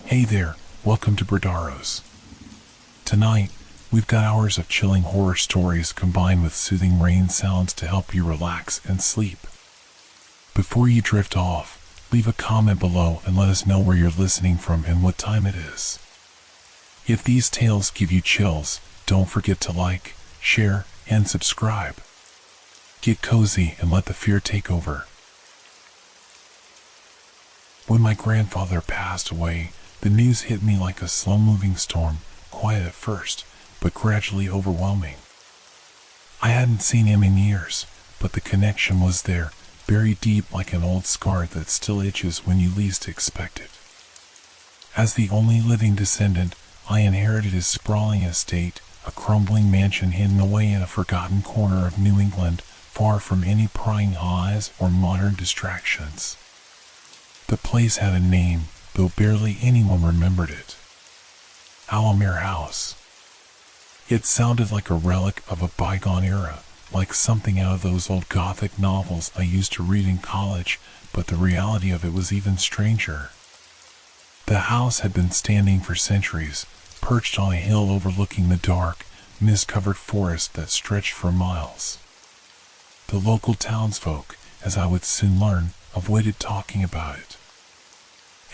Hey there, welcome to Bradaros. Tonight, we've got hours of chilling horror stories combined with soothing rain sounds to help you relax and sleep. Before you drift off, leave a comment below and let us know where you're listening from and what time it is. If these tales give you chills, don't forget to like, share, and subscribe. Get cozy and let the fear take over. When my grandfather passed away, the news hit me like a slow-moving storm, quiet at first, but gradually overwhelming. I hadn't seen him in years, but the connection was there, buried deep like an old scar that still itches when you least expect it. As the only living descendant, I inherited his sprawling estate, a crumbling mansion hidden away in a forgotten corner of New England, far from any prying eyes or modern distractions. The place had a name, though barely anyone remembered it. Allowmere House. It sounded like a relic of a bygone era, like something out of those old Gothic novels I used to read in college, but the reality of it was even stranger. The house had been standing for centuries, perched on a hill overlooking the dark, mist-covered forest that stretched for miles. The local townsfolk, as I would soon learn, avoided talking about it.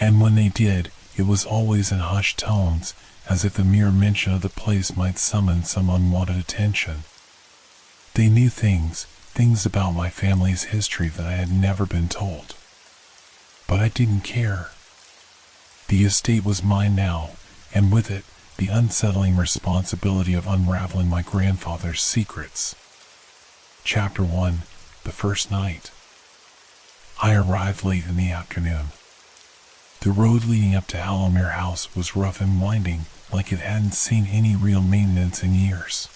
And when they did, it was always in hushed tones, as if the mere mention of the place might summon some unwanted attention. They knew things about my family's history that I had never been told. But I didn't care. The estate was mine now, and with it, the unsettling responsibility of unraveling my grandfather's secrets. Chapter 1: The First Night. I arrived late in the afternoon. The road leading up to Allowmere House was rough and winding, like it hadn't seen any real maintenance in years.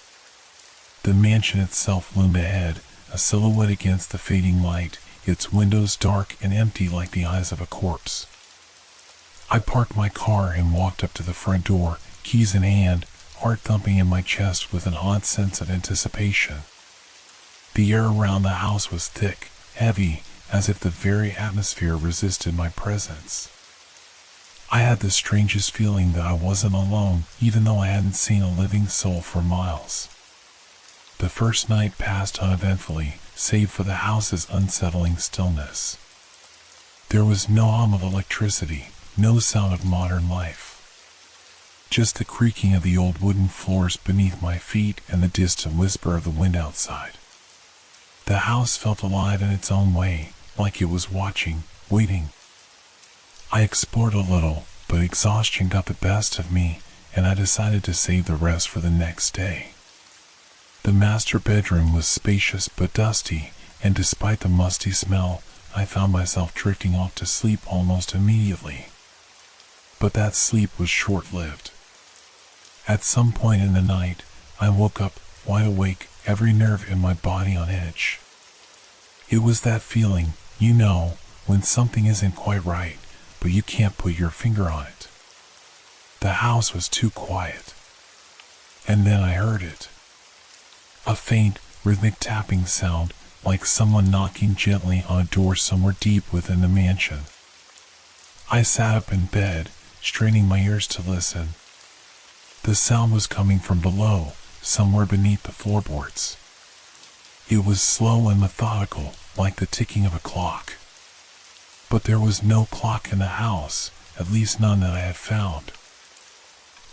The mansion itself loomed ahead, a silhouette against the fading light, its windows dark and empty like the eyes of a corpse. I parked my car and walked up to the front door, keys in hand, heart thumping in my chest with an odd sense of anticipation. The air around the house was thick, heavy, as if the very atmosphere resisted my presence. I had the strangest feeling that I wasn't alone, even though I hadn't seen a living soul for miles. The first night passed uneventfully, save for the house's unsettling stillness. There was no hum of electricity, no sound of modern life. Just the creaking of the old wooden floors beneath my feet and the distant whisper of the wind outside. The house felt alive in its own way, like it was watching, waiting. I explored a little, but exhaustion got the best of me, and I decided to save the rest for the next day. The master bedroom was spacious but dusty, and despite the musty smell, I found myself drifting off to sleep almost immediately. But that sleep was short-lived. At some point in the night, I woke up, wide awake, every nerve in my body on edge. It was that feeling, you know, when something isn't quite right, but you can't put your finger on it. The house was too quiet. And then I heard it. A faint, rhythmic tapping sound, like someone knocking gently on a door somewhere deep within the mansion. I sat up in bed, straining my ears to listen. The sound was coming from below, somewhere beneath the floorboards. It was slow and methodical, like the ticking of a clock. But there was no clock in the house, at least none that I had found.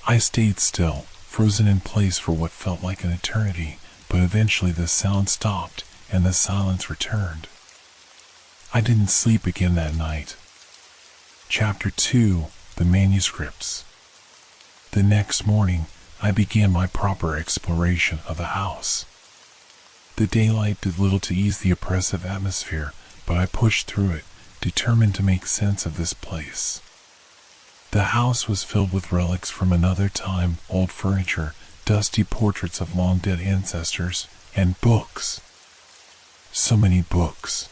I stayed still, frozen in place for what felt like an eternity, but eventually the sound stopped and the silence returned. I didn't sleep again that night. Chapter 2: The Manuscripts. The next morning, I began my proper exploration of the house. The daylight did little to ease the oppressive atmosphere, but I pushed through it, determined to make sense of this place. The house was filled with relics from another time, old furniture, dusty portraits of long-dead ancestors, and books. So many books.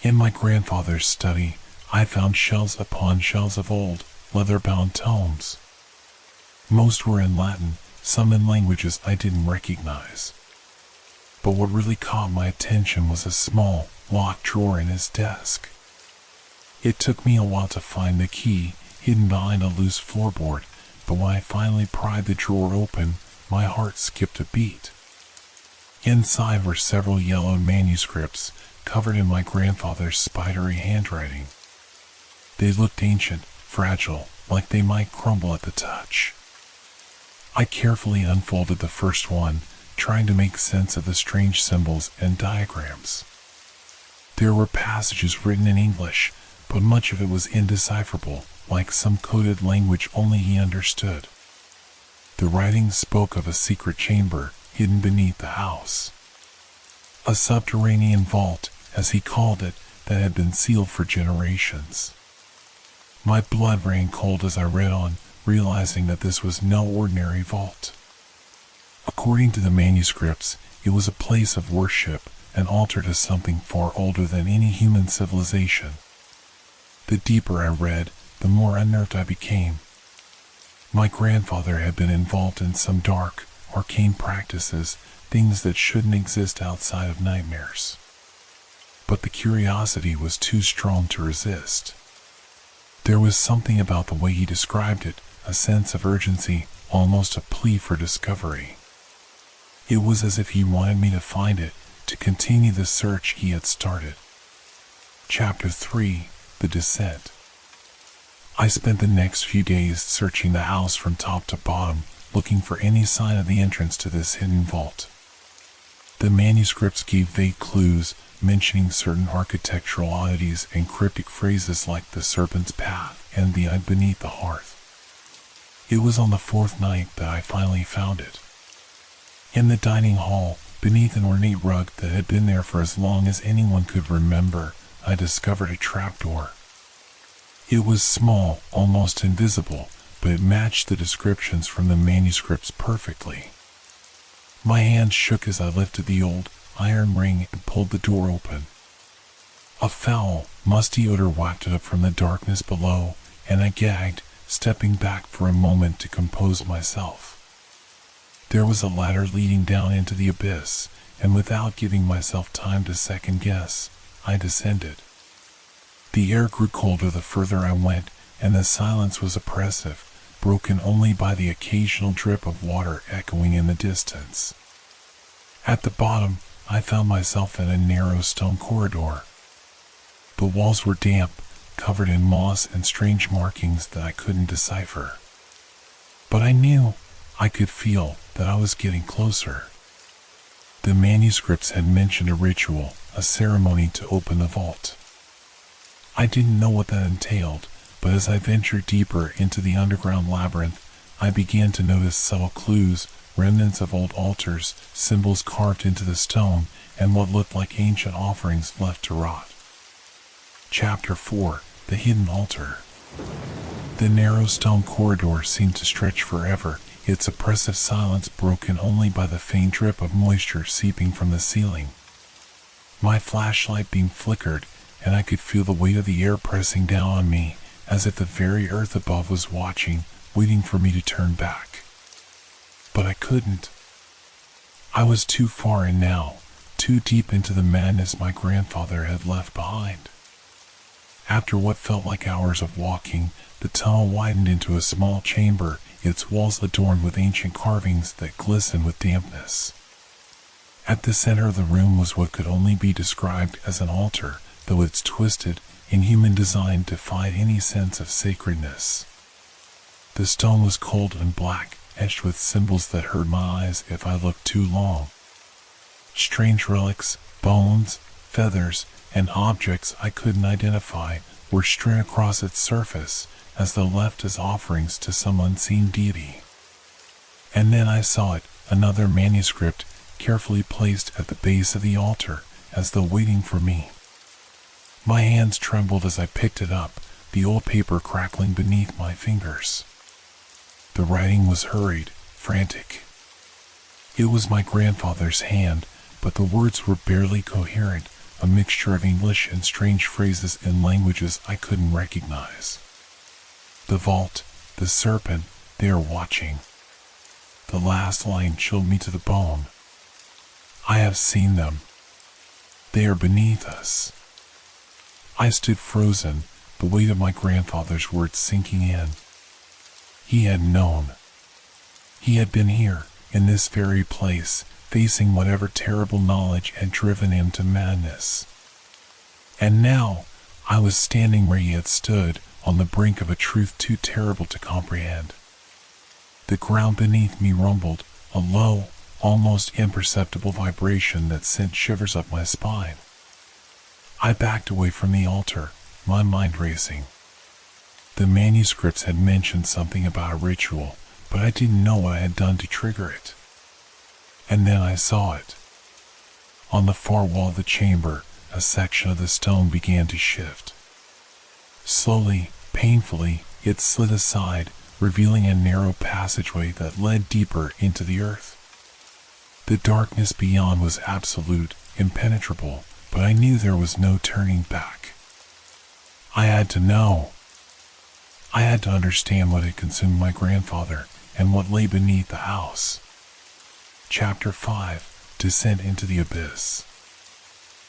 In my grandfather's study, I found shelves upon shelves of old, leather-bound tomes. Most were in Latin, some in languages I didn't recognize. But what really caught my attention was a small, locked drawer in his desk. It took me a while to find the key, hidden behind a loose floorboard, but when I finally pried the drawer open, my heart skipped a beat. Inside were several yellowed manuscripts, covered in my grandfather's spidery handwriting. They looked ancient, fragile, like they might crumble at the touch. I carefully unfolded the first one, trying to make sense of the strange symbols and diagrams. There were passages written in English, but much of it was indecipherable, like some coded language only he understood. The writing spoke of a secret chamber hidden beneath the house. A subterranean vault, as he called it, that had been sealed for generations. My blood ran cold as I read on, realizing that this was no ordinary vault. According to the manuscripts, it was a place of worship, an altar to something far older than any human civilization. The deeper I read, the more unnerved I became. My grandfather had been involved in some dark, arcane practices, things that shouldn't exist outside of nightmares. But the curiosity was too strong to resist. There was something about the way he described it, a sense of urgency, almost a plea for discovery. It was as if he wanted me to find it, to continue the search he had started. Chapter 3: The Descent. I spent the next few days searching the house from top to bottom, looking for any sign of the entrance to this hidden vault. The manuscripts gave vague clues, mentioning certain architectural oddities and cryptic phrases like the serpent's path and the eye beneath the hearth. It was on the fourth night that I finally found it. In the dining hall, beneath an ornate rug that had been there for as long as anyone could remember, I discovered a trapdoor. It was small, almost invisible, but it matched the descriptions from the manuscripts perfectly. My hand shook as I lifted the old iron ring and pulled the door open. A foul, musty odor wafted up from the darkness below, and I gagged, stepping back for a moment to compose myself. There was a ladder leading down into the abyss, and without giving myself time to second guess, I descended. The air grew colder the further I went, and the silence was oppressive, broken only by the occasional drip of water echoing in the distance. At the bottom, I found myself in a narrow stone corridor. The walls were damp, covered in moss and strange markings that I couldn't decipher. But I could feel that I was getting closer. The manuscripts had mentioned a ritual, a ceremony to open the vault. I didn't know what that entailed, but as I ventured deeper into the underground labyrinth, I began to notice subtle clues, remnants of old altars, symbols carved into the stone, and what looked like ancient offerings left to rot. Chapter 4: The Hidden Altar. The narrow stone corridor seemed to stretch forever, its oppressive silence broken only by the faint drip of moisture seeping from the ceiling. My flashlight beam flickered, and I could feel the weight of the air pressing down on me, as if the very earth above was watching, waiting for me to turn back. But I couldn't. I was too far in now, too deep into the madness my grandfather had left behind. After what felt like hours of walking, the tunnel widened into a small chamber, its walls adorned with ancient carvings that glistened with dampness. At the center of the room was what could only be described as an altar, though its twisted, inhuman design defied any sense of sacredness. The stone was cold and black, etched with symbols that hurt my eyes if I looked too long. Strange relics, bones, feathers, and objects I couldn't identify were strewn across its surface, as though left as offerings to some unseen deity. And then I saw it, another manuscript, carefully placed at the base of the altar, as though waiting for me. My hands trembled as I picked it up, the old paper crackling beneath my fingers. The writing was hurried, frantic. It was my grandfather's hand, but the words were barely coherent, a mixture of English and strange phrases in languages I couldn't recognize. The vault, the serpent, they are watching. The last line chilled me to the bone. I have seen them. They are beneath us. I stood frozen, the weight of my grandfather's words sinking in. He had known. He had been here, in this very place, facing whatever terrible knowledge had driven him to madness. And now, I was standing where he had stood, on the brink of a truth too terrible to comprehend. The ground beneath me rumbled, a low, almost imperceptible vibration that sent shivers up my spine. I backed away from the altar, my mind racing. The manuscripts had mentioned something about a ritual, but I didn't know what I had done to trigger it. And then I saw it. On the far wall of the chamber, a section of the stone began to shift. Slowly, painfully, it slid aside, revealing a narrow passageway that led deeper into the earth. The darkness beyond was absolute, impenetrable, but I knew there was no turning back. I had to know. I had to understand what had consumed my grandfather and what lay beneath the house. Chapter 5: Descent into the Abyss.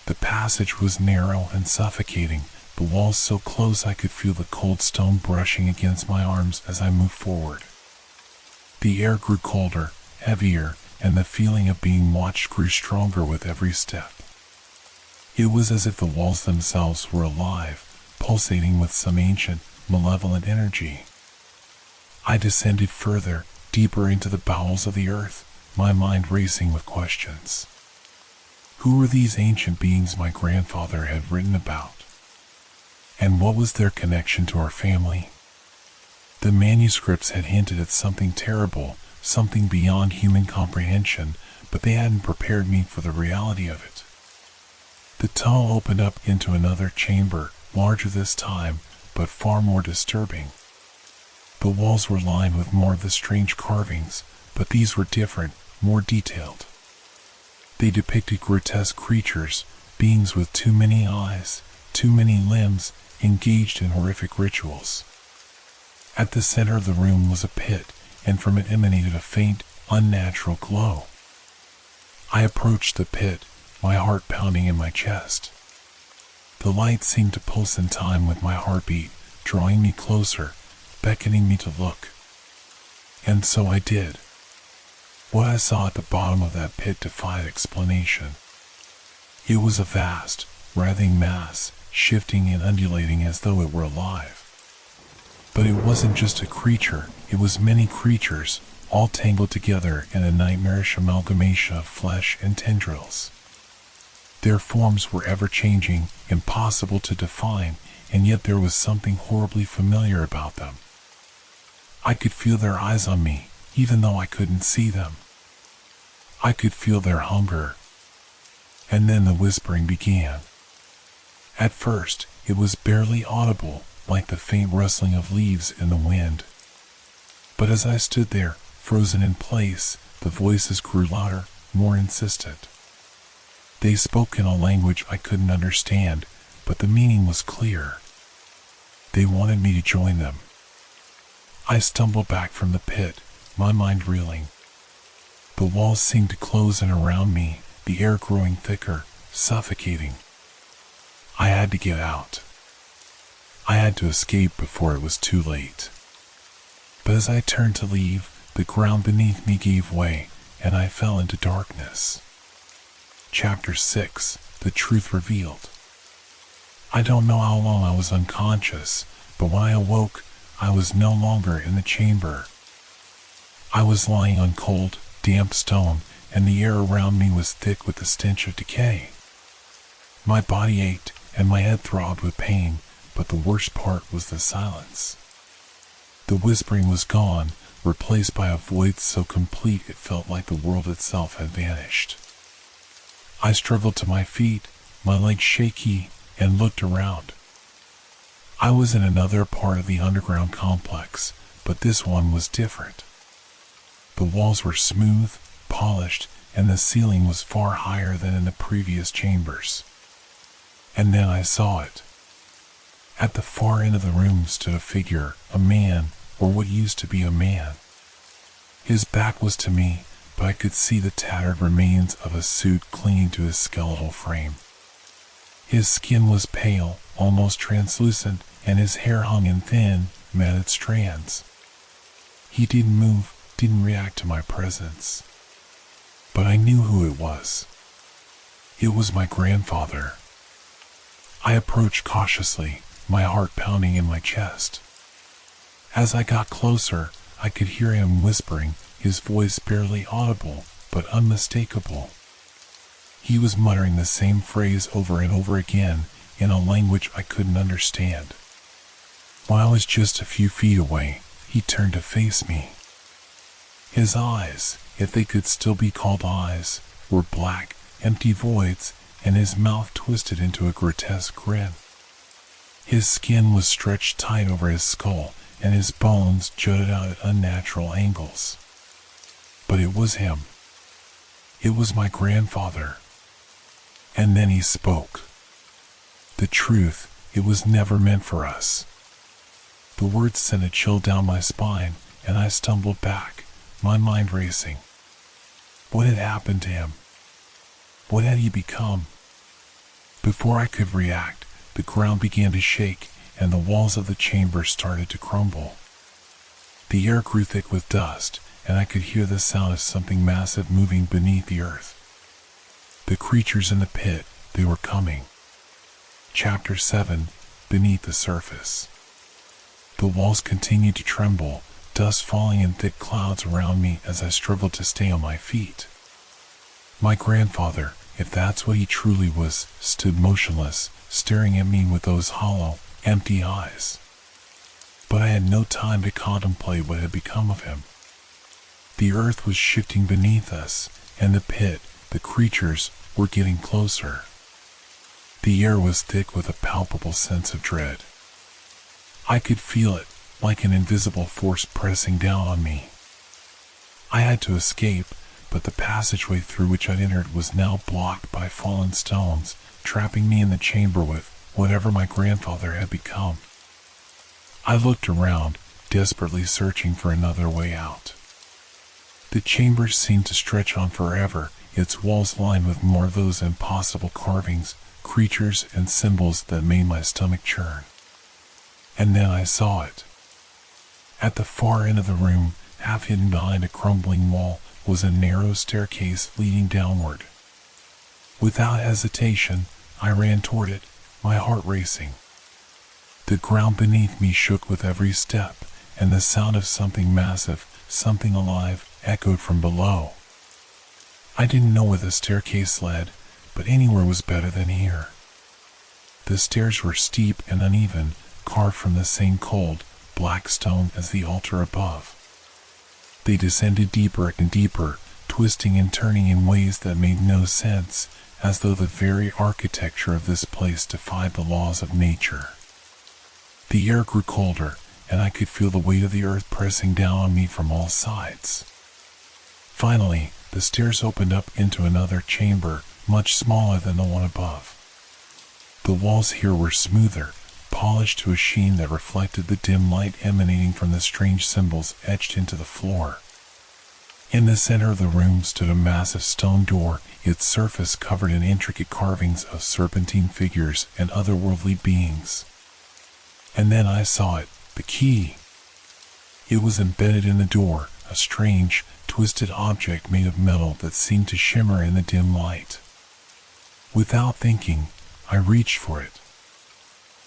The passage was narrow and suffocating, the walls so close I could feel the cold stone brushing against my arms as I moved forward. The air grew colder, heavier, and the feeling of being watched grew stronger with every step. It was as if the walls themselves were alive, pulsating with some ancient, malevolent energy. I descended further, deeper into the bowels of the earth, my mind racing with questions. Who were these ancient beings my grandfather had written about? And what was their connection to our family? The manuscripts had hinted at something terrible, something beyond human comprehension, but they hadn't prepared me for the reality of it. The tunnel opened up into another chamber, larger this time, but far more disturbing. The walls were lined with more of the strange carvings, but these were different, more detailed. They depicted grotesque creatures, beings with too many eyes, too many limbs, engaged in horrific rituals. At the center of the room was a pit, and from it emanated a faint, unnatural glow. I approached the pit, my heart pounding in my chest. The light seemed to pulse in time with my heartbeat, drawing me closer, beckoning me to look. And so I did. What I saw at the bottom of that pit defied explanation. It was a vast, writhing mass, shifting and undulating as though it were alive. But it wasn't just a creature, it was many creatures, all tangled together in a nightmarish amalgamation of flesh and tendrils. Their forms were ever-changing, impossible to define, and yet there was something horribly familiar about them. I could feel their eyes on me, even though I couldn't see them. I could feel their hunger. And then the whispering began. At first, it was barely audible, like the faint rustling of leaves in the wind. But as I stood there, frozen in place, the voices grew louder, more insistent. They spoke in a language I couldn't understand, but the meaning was clear. They wanted me to join them. I stumbled back from the pit, my mind reeling. The walls seemed to close in around me, the air growing thicker, suffocating. I had to get out. I had to escape before it was too late. But as I turned to leave, the ground beneath me gave way, and I fell into darkness. Chapter 6: The Truth Revealed. I don't know how long I was unconscious, but when I awoke, I was no longer in the chamber. I was lying on cold, damp stone, and the air around me was thick with the stench of decay. My body ached, and my head throbbed with pain, but the worst part was the silence. The whispering was gone, replaced by a void so complete it felt like the world itself had vanished. I struggled to my feet, my legs shaky, and looked around. I was in another part of the underground complex, but this one was different. The walls were smooth, polished, and the ceiling was far higher than in the previous chambers. And then I saw it. At the far end of the room stood a figure, a man, or what used to be a man. His back was to me, but I could see the tattered remains of a suit clinging to his skeletal frame. His skin was pale, almost translucent, and his hair hung in thin, matted strands. He didn't move, didn't react to my presence. But I knew who it was. It was my grandfather. I approached cautiously, my heart pounding in my chest. As I got closer, I could hear him whispering, his voice barely audible, but unmistakable. He was muttering the same phrase over and over again, in a language I couldn't understand. When I was just a few feet away, he turned to face me. His eyes, if they could still be called eyes, were black, empty voids, and his mouth twisted into a grotesque grin. His skin was stretched tight over his skull, and his bones jutted out at unnatural angles. But it was him. It was my grandfather. And then he spoke. The truth, it was never meant for us. The words sent a chill down my spine, and I stumbled back, my mind racing. What had happened to him? What had he become? Before I could react, the ground began to shake, and the walls of the chamber started to crumble. The air grew thick with dust, and I could hear the sound of something massive moving beneath the earth. The creatures in the pit, they were coming. Chapter 7, Beneath the Surface. The walls continued to tremble, dust falling in thick clouds around me as I struggled to stay on my feet. My grandfather, if that's what he truly was, stood motionless, staring at me with those hollow, empty eyes. But I had no time to contemplate what had become of him. The earth was shifting beneath us, and the pit, the creatures, were getting closer. The air was thick with a palpable sense of dread. I could feel it, like an invisible force pressing down on me. I had to escape, but the passageway through which I'd entered was now blocked by fallen stones, trapping me in the chamber with whatever my grandfather had become. I looked around, desperately searching for another way out. The chamber seemed to stretch on forever, its walls lined with more of those impossible carvings, creatures, and symbols that made my stomach churn. And then I saw it. At the far end of the room, half hidden behind a crumbling wall, was a narrow staircase leading downward. Without hesitation, I ran toward it, my heart racing. The ground beneath me shook with every step, and the sound of something massive, something alive, echoed from below. I didn't know where the staircase led, but anywhere was better than here. The stairs were steep and uneven, carved from the same cold, black stone as the altar above. They descended deeper and deeper, twisting and turning in ways that made no sense, as though the very architecture of this place defied the laws of nature. The air grew colder, and I could feel the weight of the earth pressing down on me from all sides. Finally, the stairs opened up into another chamber, much smaller than the one above. The walls here were smoother, polished to a sheen that reflected the dim light emanating from the strange symbols etched into the floor. In the center of the room stood a massive stone door, its surface covered in intricate carvings of serpentine figures and otherworldly beings. And then I saw it, the key. It was embedded in the door, a strange, twisted object made of metal that seemed to shimmer in the dim light. Without thinking, I reached for it.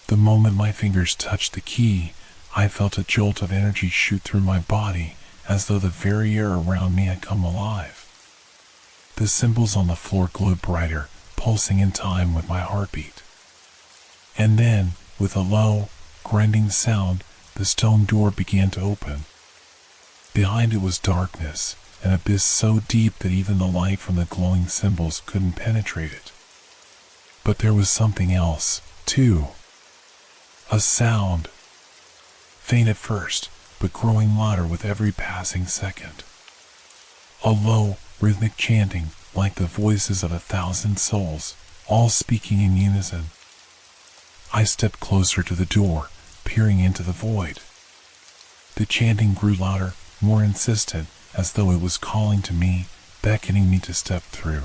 The moment my fingers touched the key, I felt a jolt of energy shoot through my body, as though the very air around me had come alive. The symbols on the floor glowed brighter, pulsing in time with my heartbeat. And then, with a low, grinding sound, the stone door began to open. Behind it was darkness, an abyss so deep that even the light from the glowing symbols couldn't penetrate it. But there was something else, too. A sound. Faint at first, but growing louder with every passing second. A low, rhythmic chanting, like the voices of 1,000 souls, all speaking in unison. I stepped closer to the door, peering into the void. The chanting grew louder, more insistent, as though it was calling to me, beckoning me to step through.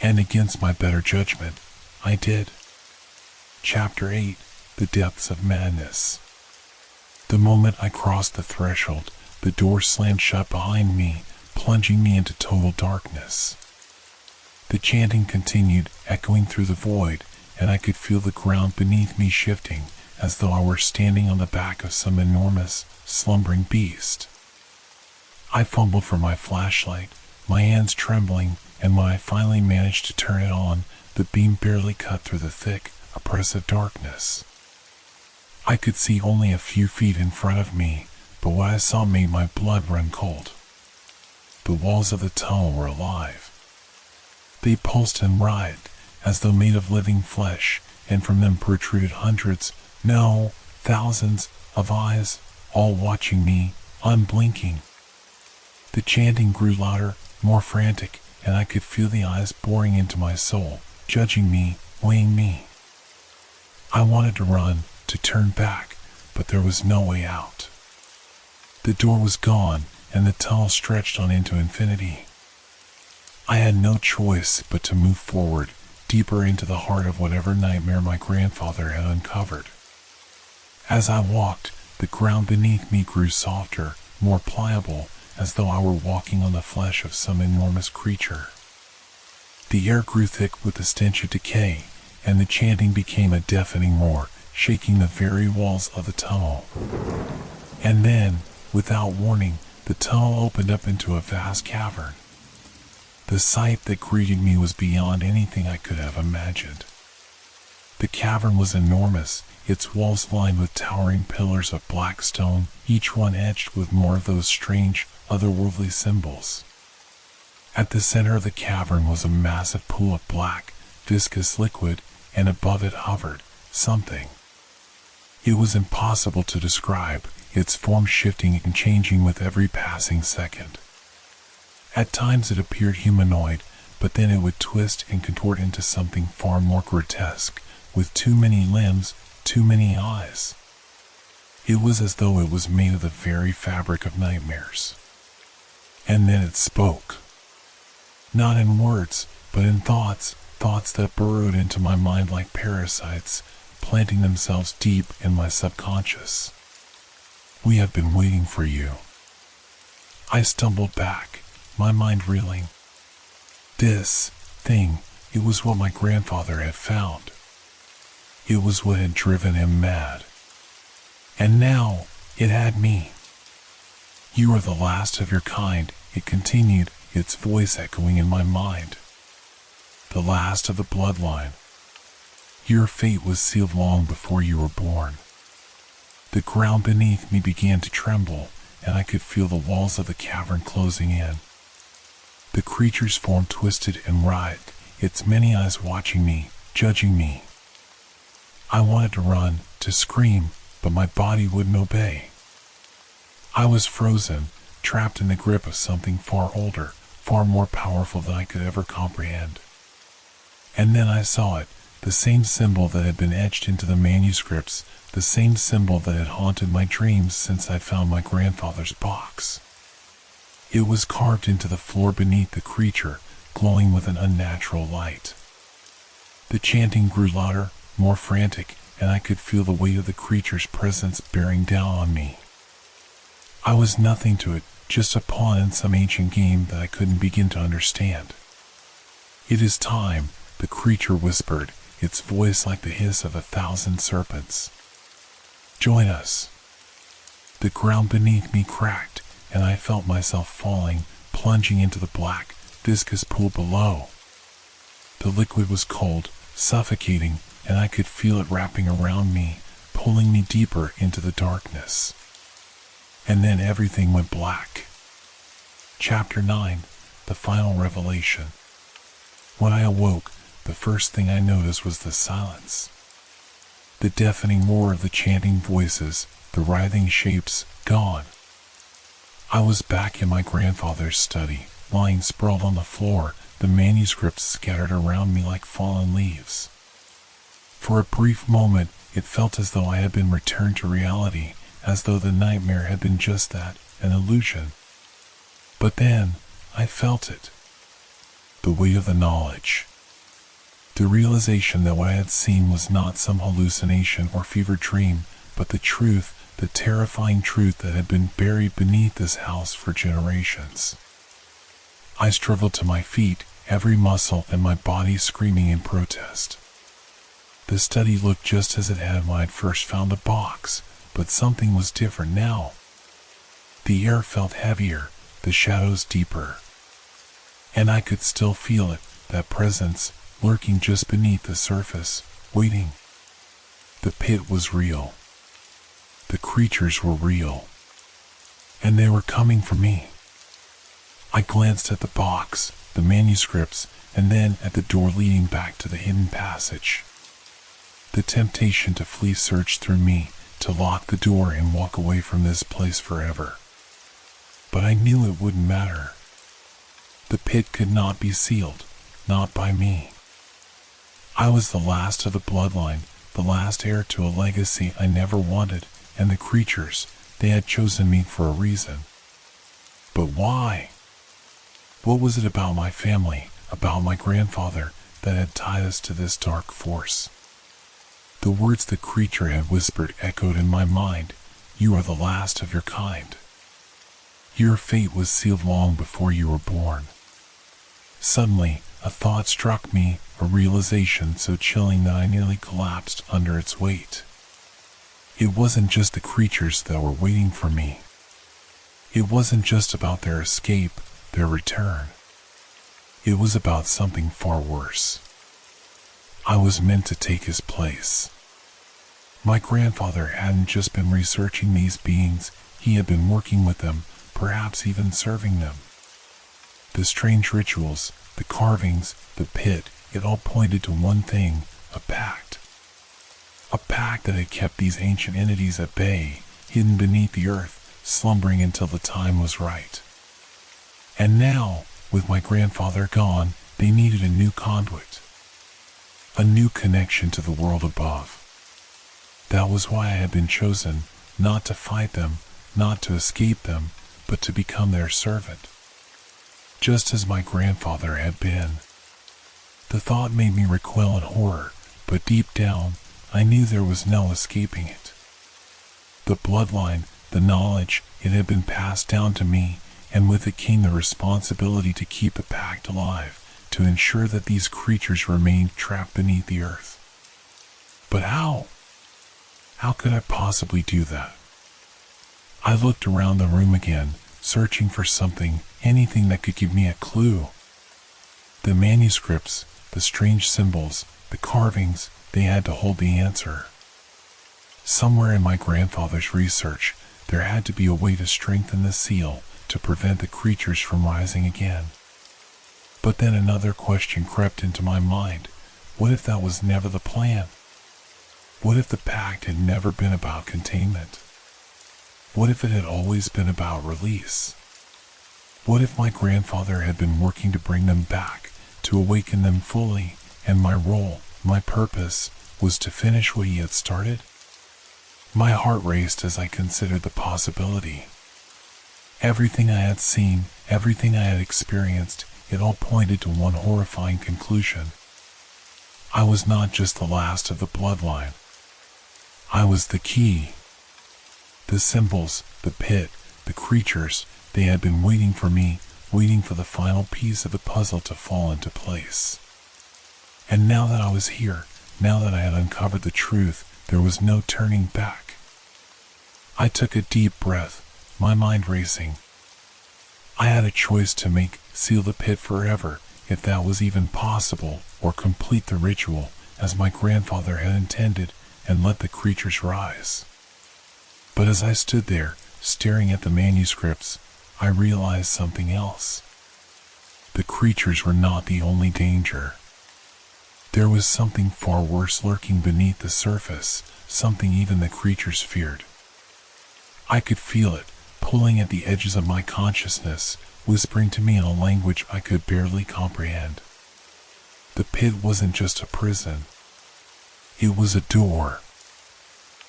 And against my better judgment, I did. Chapter 8, the depths of madness. The moment I crossed the threshold, the door slammed shut behind me, plunging me into total darkness. The chanting continued, echoing through the void, and I could feel the ground beneath me shifting, as though I were standing on the back of some enormous, slumbering beast. I fumbled for my flashlight, my hands trembling, and when I finally managed to turn it on, the beam barely cut through the thick, oppressive darkness. I could see only a few feet in front of me, but what I saw made my blood run cold. The walls of the tunnel were alive. They pulsed and writhed, as though made of living flesh, and from them protruded hundreds, no, thousands, of eyes, all watching me, unblinking. The chanting grew louder, more frantic, and I could feel the eyes boring into my soul, judging me, weighing me. I wanted to run, to turn back, but there was no way out. The door was gone, and the tunnel stretched on into infinity. I had no choice but to move forward, deeper into the heart of whatever nightmare my grandfather had uncovered. As I walked, the ground beneath me grew softer, more pliable, as though I were walking on the flesh of some enormous creature. The air grew thick with the stench of decay, and the chanting became a deafening roar, shaking the very walls of the tunnel. And then, without warning, the tunnel opened up into a vast cavern. The sight that greeted me was beyond anything I could have imagined. The cavern was enormous, its walls lined with towering pillars of black stone, each one etched with more of those strange, otherworldly symbols. At the center of the cavern was a massive pool of black, viscous liquid, and above it hovered something. It was impossible to describe, its form shifting and changing with every passing second. At times it appeared humanoid, but then it would twist and contort into something far more grotesque, with too many limbs, too many eyes. It was as though it was made of the very fabric of nightmares. And then it spoke. Not in words, but in thoughts that burrowed into my mind like parasites, planting themselves deep in my subconscious. "We have been waiting for you." I stumbled back, my mind reeling. This thing, it was what my grandfather had found. It was what had driven him mad. And now, it had me. "You are the last of your kind," it continued, its voice echoing in my mind. "The last of the bloodline. Your fate was sealed long before you were born." The ground beneath me began to tremble, and I could feel the walls of the cavern closing in. The creature's form twisted and writhed, its many eyes watching me, judging me. I wanted to run, to scream, but my body wouldn't obey. I was frozen, trapped in the grip of something far older, far more powerful than I could ever comprehend. And then I saw it, the same symbol that had been etched into the manuscripts, the same symbol that had haunted my dreams since I found my grandfather's box. It was carved into the floor beneath the creature, glowing with an unnatural light. The chanting grew louder, more frantic, and I could feel the weight of the creature's presence bearing down on me. I was nothing to it, just a pawn in some ancient game that I couldn't begin to understand. "It is time," the creature whispered, its voice like the hiss of 1,000 serpents. "Join us." The ground beneath me cracked, and I felt myself falling, plunging into the black, viscous pool below. The liquid was cold, suffocating, and I could feel it wrapping around me, pulling me deeper into the darkness. And then everything went black. Chapter 9, The Final Revelation. When I awoke, the first thing I noticed was the silence. The deafening roar of the chanting voices, the writhing shapes, gone. I was back in my grandfather's study, lying sprawled on the floor, the manuscripts scattered around me like fallen leaves. For a brief moment, it felt as though I had been returned to reality, as though the nightmare had been just that, an illusion. But then, I felt it. The weight of the knowledge. The realization that what I had seen was not some hallucination or fevered dream, but the truth, the terrifying truth that had been buried beneath this house for generations. I struggled to my feet, every muscle in my body screaming in protest. The study looked just as it had when I'd first found the box, but something was different now. The air felt heavier, the shadows deeper. And I could still feel it, that presence, lurking just beneath the surface, waiting. The pit was real. The creatures were real. And they were coming for me. I glanced at the box, the manuscripts, and then at the door leading back to the hidden passage. The temptation to flee surged through me, to lock the door and walk away from this place forever. But I knew it wouldn't matter. The pit could not be sealed, not by me. I was the last of the bloodline, the last heir to a legacy I never wanted, and the creatures, they had chosen me for a reason. But why? What was it about my family, about my grandfather, that had tied us to this dark force? The words the creature had whispered echoed in my mind. You are the last of your kind. Your fate was sealed long before you were born. Suddenly, a thought struck me, a realization so chilling that I nearly collapsed under its weight. It wasn't just the creatures that were waiting for me. It wasn't just about their escape, their return. It was about something far worse. I was meant to take his place. My grandfather hadn't just been researching these beings, he had been working with them, perhaps even serving them. The strange rituals, the carvings, the pit, it all pointed to one thing, a pact. A pact that had kept these ancient entities at bay, hidden beneath the earth, slumbering until the time was right. And now, with my grandfather gone, they needed a new conduit. A new connection to the world above. That was why I had been chosen, not to fight them, not to escape them, but to become their servant. Just as my grandfather had been. The thought made me recoil in horror, but deep down, I knew there was no escaping it. The bloodline, the knowledge, it had been passed down to me, and with it came the responsibility to keep the pact alive, to ensure that these creatures remained trapped beneath the earth. But how? How could I possibly do that? I looked around the room again, searching for something, anything that could give me a clue. The manuscripts, the strange symbols, the carvings, they had to hold the answer. Somewhere in my grandfather's research, there had to be a way to strengthen the seal, to prevent the creatures from rising again. But then another question crept into my mind. What if that was never the plan? What if the pact had never been about containment? What if it had always been about release? What if my grandfather had been working to bring them back, to awaken them fully, and my role, my purpose, was to finish what he had started? My heart raced as I considered the possibility. Everything I had seen, everything I had experienced, it all pointed to one horrifying conclusion. I was not just the last of the bloodline. I was the key. The symbols, the pit, the creatures, they had been waiting for me, waiting for the final piece of the puzzle to fall into place. And now that I was here, now that I had uncovered the truth, there was no turning back. I took a deep breath, my mind racing. I had a choice to make, seal the pit forever, if that was even possible, or complete the ritual, as my grandfather had intended, and let the creatures rise. But as I stood there, staring at the manuscripts, I realized something else. The creatures were not the only danger. There was something far worse lurking beneath the surface, something even the creatures feared. I could feel it, pulling at the edges of my consciousness, whispering to me in a language I could barely comprehend. The pit wasn't just a prison. It was a door.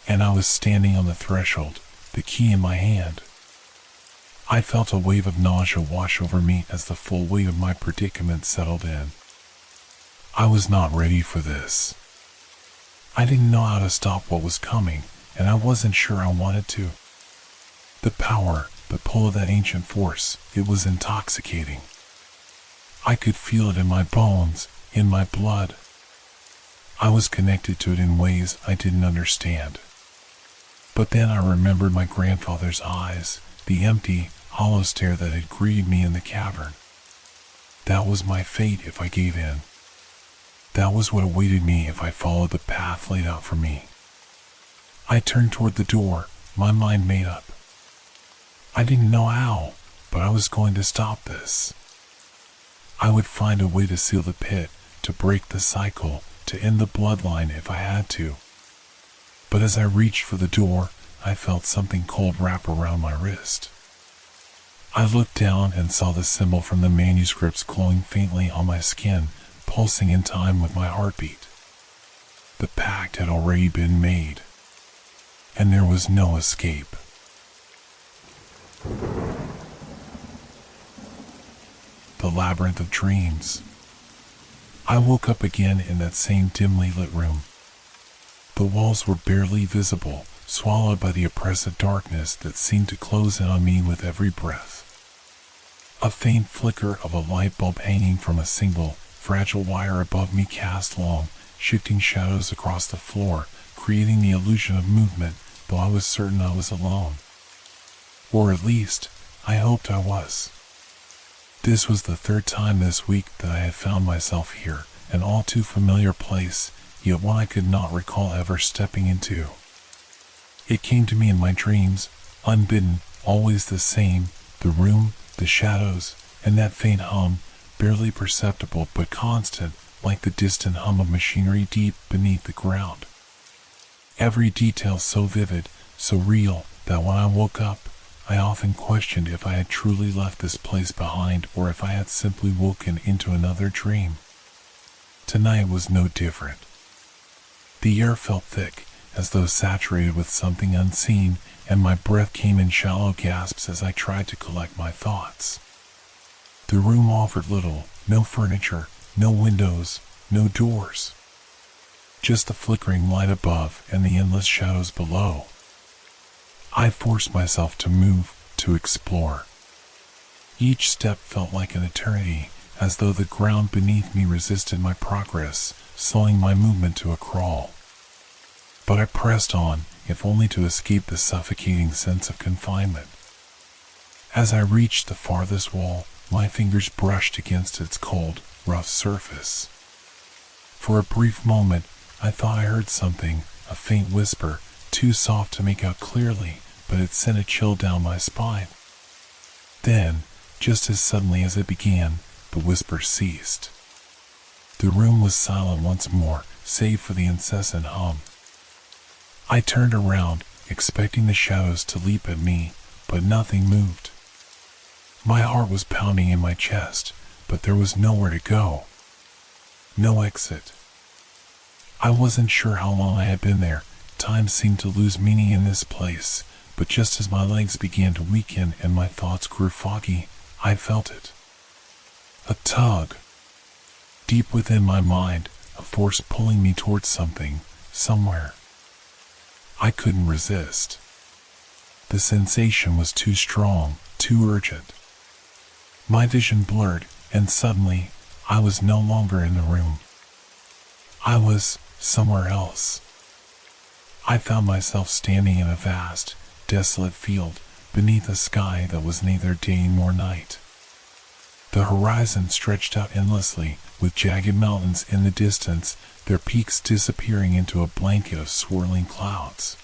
And I was standing on the threshold, the key in my hand. I felt a wave of nausea wash over me as the full weight of my predicament settled in. I was not ready for this. I didn't know how to stop what was coming, and I wasn't sure I wanted to. The power, the pull of that ancient force, it was intoxicating. I could feel it in my bones, in my blood. I was connected to it in ways I didn't understand. But then I remembered my grandfather's eyes, the empty, hollow stare that had greeted me in the cavern. That was my fate if I gave in. That was what awaited me if I followed the path laid out for me. I turned toward the door, my mind made up. I didn't know how, but I was going to stop this. I would find a way to seal the pit, to break the cycle, to end the bloodline if I had to. But as I reached for the door, I felt something cold wrap around my wrist. I looked down and saw the symbol from the manuscripts glowing faintly on my skin, pulsing in time with my heartbeat. The pact had already been made, and there was no escape. The labyrinth of dreams. I woke up again in that same dimly lit room. The walls were barely visible, swallowed by the oppressive darkness that seemed to close in on me with every breath. A faint flicker of a light bulb hanging from a single, fragile wire above me cast long, shifting shadows across the floor, creating the illusion of movement, though I was certain I was alone. Or at least, I hoped I was. This was the third time this week that I had found myself here, an all too familiar place, yet one I could not recall ever stepping into. It came to me in my dreams, unbidden, always the same, the room, the shadows, and that faint hum, barely perceptible but constant, like the distant hum of machinery deep beneath the ground. Every detail so vivid, so real, that when I woke up, I often questioned if I had truly left this place behind or if I had simply woken into another dream. Tonight was no different. The air felt thick, as though saturated with something unseen, and my breath came in shallow gasps as I tried to collect my thoughts. The room offered little, no furniture, no windows, no doors. Just the flickering light above and the endless shadows below. I forced myself to move, to explore. Each step felt like an eternity, as though the ground beneath me resisted my progress, slowing my movement to a crawl. But I pressed on, if only to escape the suffocating sense of confinement. As I reached the farthest wall, my fingers brushed against its cold, rough surface. For a brief moment, I thought I heard something, a faint whisper, too soft to make out clearly, but it sent a chill down my spine. Then, just as suddenly as it began, the whisper ceased. The room was silent once more, save for the incessant hum. I turned around, expecting the shadows to leap at me, but nothing moved. My heart was pounding in my chest, but there was nowhere to go. No exit. I wasn't sure how long I had been there. Time seemed to lose meaning in this place, but just as my legs began to weaken and my thoughts grew foggy, I felt it. A tug. Deep within my mind, a force pulling me towards something, somewhere. I couldn't resist. The sensation was too strong, too urgent. My vision blurred, and suddenly, I was no longer in the room. I was somewhere else. I found myself standing in a vast, desolate field, beneath a sky that was neither day nor night. The horizon stretched out endlessly, with jagged mountains in the distance, their peaks disappearing into a blanket of swirling clouds.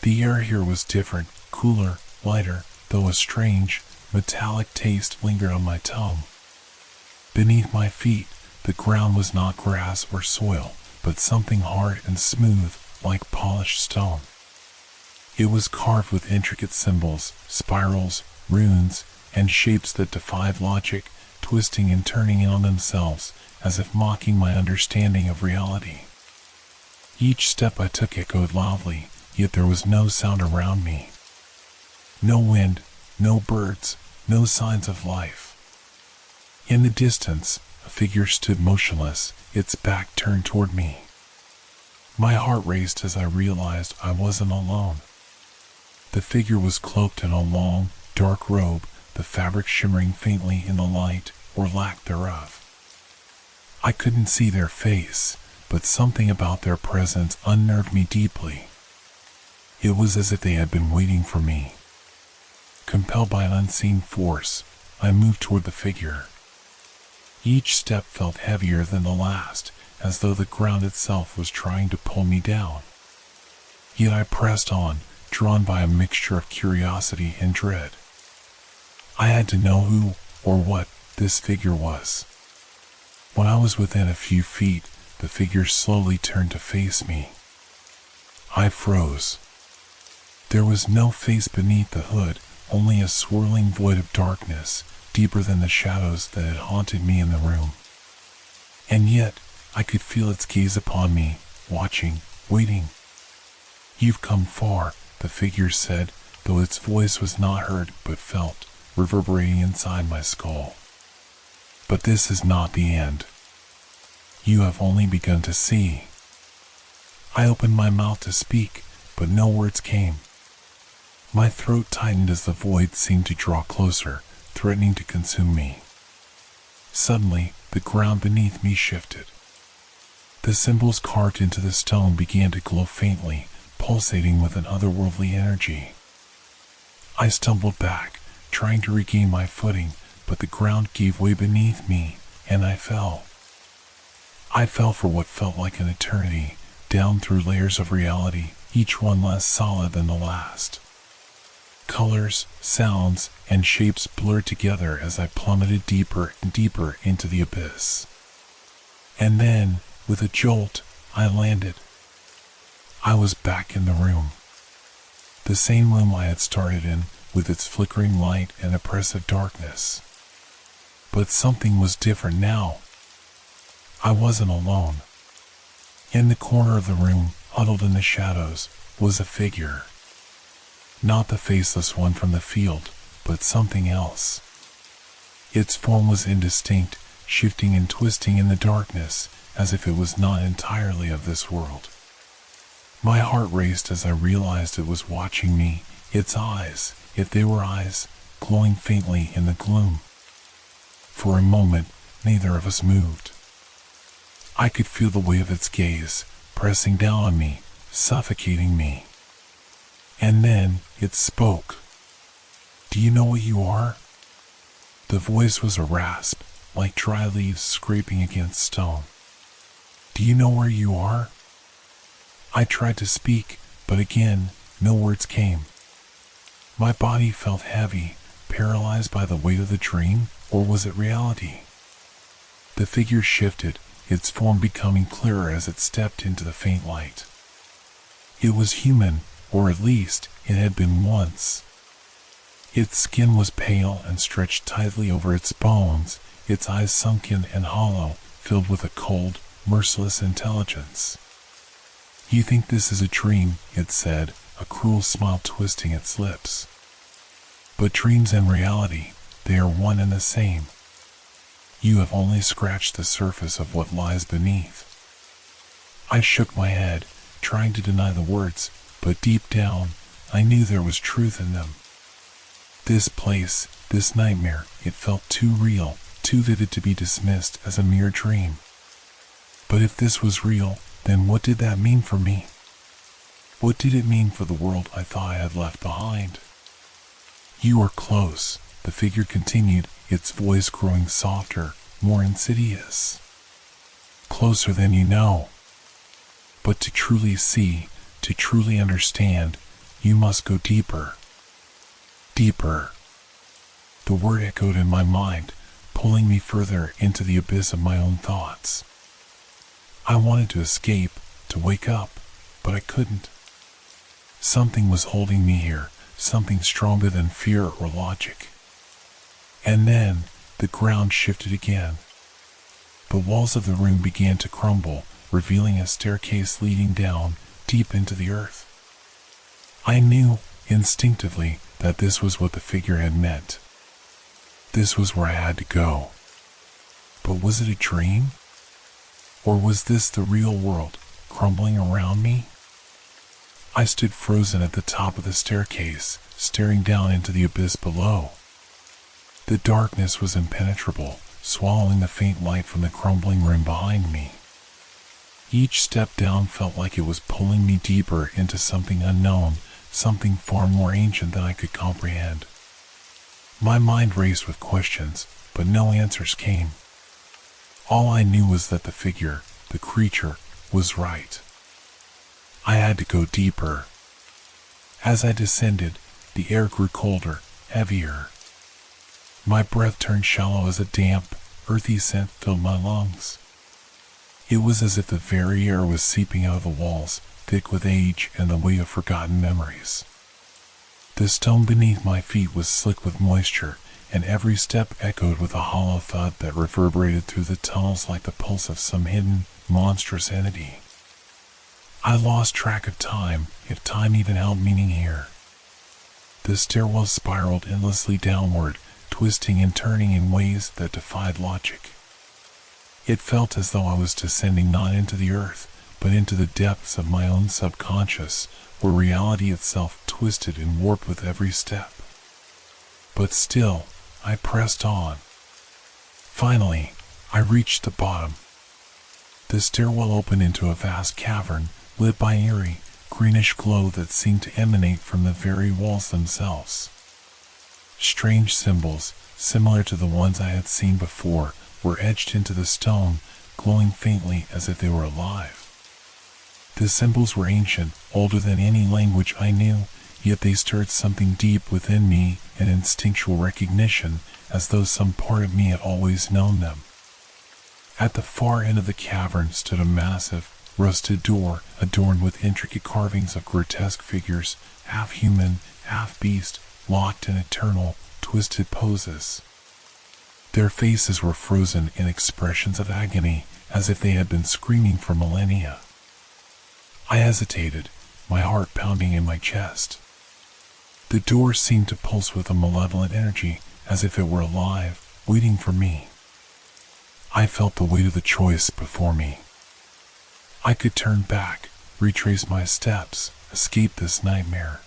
The air here was different, cooler, lighter, though a strange, metallic taste lingered on my tongue. Beneath my feet, the ground was not grass or soil, but something hard and smooth, like polished stone. It was carved with intricate symbols, spirals, runes, and shapes that defied logic, twisting and turning in on themselves, as if mocking my understanding of reality. Each step I took echoed loudly, yet there was no sound around me. No wind, no birds, no signs of life. In the distance, a figure stood motionless, its back turned toward me. My heart raced as I realized I wasn't alone. The figure was cloaked in a long, dark robe, the fabric shimmering faintly in the light, or lack thereof. I couldn't see their face, but something about their presence unnerved me deeply. It was as if they had been waiting for me. Compelled by an unseen force, I moved toward the figure. Each step felt heavier than the last, as though the ground itself was trying to pull me down. Yet I pressed on, drawn by a mixture of curiosity and dread. I had to know who, or what, this figure was. When I was within a few feet, the figure slowly turned to face me. I froze. There was no face beneath the hood, only a swirling void of darkness, deeper than the shadows that had haunted me in the room. And yet, I could feel its gaze upon me, watching, waiting. "You've come far," the figure said, though its voice was not heard but felt, reverberating inside my skull. "But this is not the end. You have only begun to see." I opened my mouth to speak, but no words came. My throat tightened as the void seemed to draw closer, threatening to consume me. Suddenly, the ground beneath me shifted. The symbols carved into the stone began to glow faintly, pulsating with an otherworldly energy. I stumbled back, trying to regain my footing, but the ground gave way beneath me, and I fell. I fell for what felt like an eternity, down through layers of reality, each one less solid than the last. Colors, sounds, and shapes blurred together as I plummeted deeper and deeper into the abyss. And then, with a jolt, I landed. I was back in the room. The same room I had started in, with its flickering light and oppressive darkness. But something was different now. I wasn't alone. In the corner of the room, huddled in the shadows, was a figure. Not the faceless one from the field, but something else. Its form was indistinct, shifting and twisting in the darkness, as if it was not entirely of this world. My heart raced as I realized it was watching me, its eyes, if they were eyes, glowing faintly in the gloom. For a moment, neither of us moved. I could feel the weight of its gaze, pressing down on me, suffocating me. And then, it spoke. "Do you know what you are?" The voice was a rasp, like dry leaves scraping against stone. "Do you know where you are?" I tried to speak, but again, no words came. My body felt heavy, paralyzed by the weight of the dream, or was it reality? The figure shifted, its form becoming clearer as it stepped into the faint light. It was human, or at least, it had been once. Its skin was pale and stretched tightly over its bones, its eyes sunken and hollow, filled with a cold, merciless intelligence. "You think this is a dream," it said, a cruel smile twisting its lips. "But dreams and reality, they are one and the same. You have only scratched the surface of what lies beneath." I shook my head, trying to deny the words, but deep down, I knew there was truth in them. This place, this nightmare, it felt too real, too vivid to be dismissed as a mere dream. But if this was real, then what did that mean for me? What did it mean for the world I thought I had left behind? "You are close," the figure continued, its voice growing softer, more insidious. "Closer than you know. But to truly see, to truly understand, you must go deeper. Deeper." The word echoed in my mind, pulling me further into the abyss of my own thoughts. I wanted to escape, to wake up, but I couldn't. Something was holding me here, something stronger than fear or logic. And then, the ground shifted again. The walls of the room began to crumble, revealing a staircase leading down, deep into the earth. I knew, instinctively, that this was what the figure had meant. This was where I had to go. But was it a dream? Or was this the real world, crumbling around me? I stood frozen at the top of the staircase, staring down into the abyss below. The darkness was impenetrable, swallowing the faint light from the crumbling room behind me. Each step down felt like it was pulling me deeper into something unknown, something far more ancient than I could comprehend. My mind raced with questions, but no answers came. All I knew was that the figure, the creature, was right. I had to go deeper. As I descended, the air grew colder, heavier. My breath turned shallow as a damp, earthy scent filled my lungs. It was as if the very air was seeping out of the walls, thick with age and the weight of forgotten memories. The stone beneath my feet was slick with moisture, and every step echoed with a hollow thud that reverberated through the tunnels like the pulse of some hidden, monstrous entity. I lost track of time, if time even held meaning here. The stairwell spiraled endlessly downward, twisting and turning in ways that defied logic. It felt as though I was descending not into the earth, but into the depths of my own subconscious, where reality itself twisted and warped with every step. But still, I pressed on. Finally, I reached the bottom. The stairwell opened into a vast cavern, lit by eerie, greenish glow that seemed to emanate from the very walls themselves. Strange symbols, similar to the ones I had seen before, were etched into the stone, glowing faintly as if they were alive. The symbols were ancient, older than any language I knew, yet they stirred something deep within me, an instinctual recognition, as though some part of me had always known them. At the far end of the cavern stood a massive, rusted door adorned with intricate carvings of grotesque figures, half human, half beast, locked in eternal, twisted poses. Their faces were frozen in expressions of agony, as if they had been screaming for millennia. I hesitated, my heart pounding in my chest. The door seemed to pulse with a malevolent energy, as if it were alive, waiting for me. I felt the weight of the choice before me. I could turn back, retrace my steps, escape this nightmare.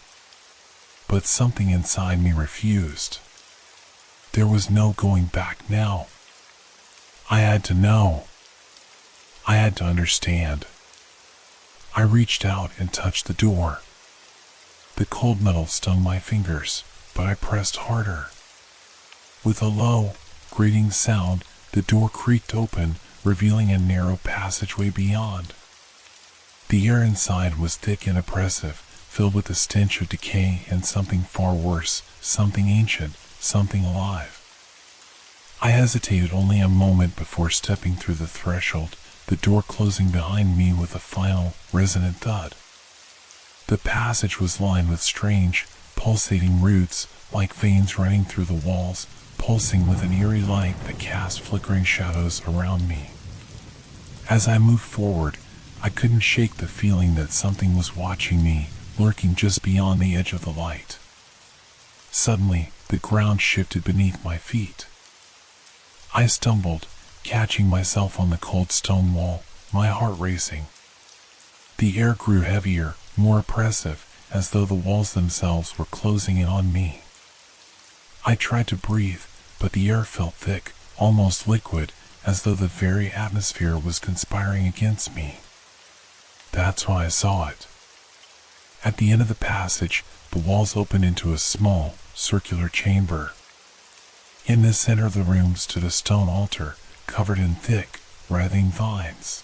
But something inside me refused. There was no going back now. I had to know. I had to understand. I reached out and touched the door. The cold metal stung my fingers, but I pressed harder. With a low, grating sound, the door creaked open, revealing a narrow passageway beyond. The air inside was thick and oppressive, filled with the stench of decay and something far worse, something ancient, something alive. I hesitated only a moment before stepping through the threshold, the door closing behind me with a final, resonant thud. The passage was lined with strange, pulsating roots, like veins running through the walls, pulsing with an eerie light that cast flickering shadows around me. As I moved forward, I couldn't shake the feeling that something was watching me, lurking just beyond the edge of the light. Suddenly, the ground shifted beneath my feet. I stumbled, catching myself on the cold stone wall, my heart racing. The air grew heavier, more oppressive, as though the walls themselves were closing in on me. I tried to breathe, but the air felt thick, almost liquid, as though the very atmosphere was conspiring against me. That's why I saw it. At the end of the passage, the walls opened into a small, circular chamber. In the center of the room stood a stone altar, covered in thick, writhing vines.